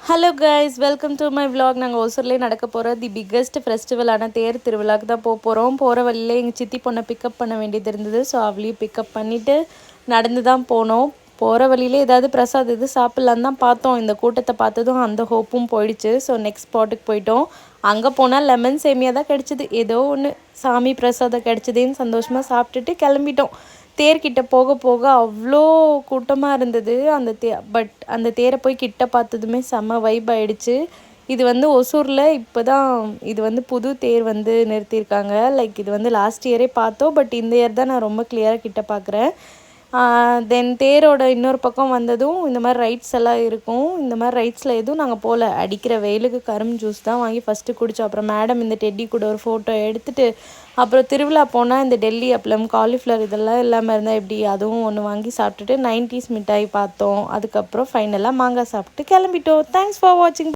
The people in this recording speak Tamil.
Hello guys, welcome to my vlog. நாங்கள் ஒசூர்லேயே நடக்க போகிற தி பிக்கஸ்ட் ஃபெஸ்டிவலான தேர் திருவிழாவுக்கு தான் போகிறோம். போகிற வழியிலே எங்கள் சித்தி பொண்ணை பிக்கப் பண்ண வேண்டியது இருந்தது. ஸோ அவளையும் பிக்கப் பண்ணிவிட்டு நடந்து தான் போனோம். போகிற வழியிலே ஏதாவது பிரசாத் இது சாப்பிட்லான்னு தான் பார்த்தோம். இந்த கூட்டத்தை பார்த்ததும் அந்த ஹோப்பும் போயிடுச்சு. ஸோ நெக்ஸ்ட் ஸ்பாட்டுக்கு போயிட்டோம். அங்கே போனால் லெமன் சேமியா தான் கிடச்சிது. ஏதோ ஒன்று சாமி பிரசாதம் கிடச்சிதேன்னு சந்தோஷமாக சாப்பிட்டுட்டு கிளம்பிட்டோம். தேர்கிட்ட போக போக அவ்வளோ கூட்டமாக இருந்தது. அந்த தேரை போய் கிட்ட பார்த்ததுமே செம்ம வைப் ஆகிடுச்சு. இது வந்து ஒசூரில் இப்போ தான் இது வந்து புது தேர் வந்து நிறுத்தியிருக்காங்க. லைக் இது வந்து லாஸ்ட் இயரே பார்த்தோம். பட் இந்த இயர் தான் நான் ரொம்ப கிளியராக கிட்ட பார்க்குறேன். தென் தேரோட இன்னொரு பக்கம் வந்ததும் இந்த மாதிரி ரைட்ஸ் எல்லாம் இருக்கும். இந்த மாதிரி ரைட்ஸில் எதுவும் நாங்கள் போகல. அடிக்கிற வெயிலுக்கு கரும்பு ஜூஸ் தான் வாங்கி ஃபஸ்ட்டு குடித்தோம். அப்புறம் மேடம் இந்த டெட்டி கூட ஒரு ஃபோட்டோ எடுத்துகிட்டு அப்புறம் திருவிழா போனால் இந்த டெல்லி அப்பளம், காலிஃப்ளவர் இதெல்லாம் இல்லாமல் இருந்தால் எப்படி, அதுவும் ஒன்று வாங்கி சாப்பிட்டுட்டு 90s மிட்டாய் பார்த்தோம். அதுக்கப்புறம் ஃபைனலாக மாங்காய் சாப்பிட்டு கிளம்பிட்டோம். தேங்க்ஸ் ஃபார் வாட்சிங்.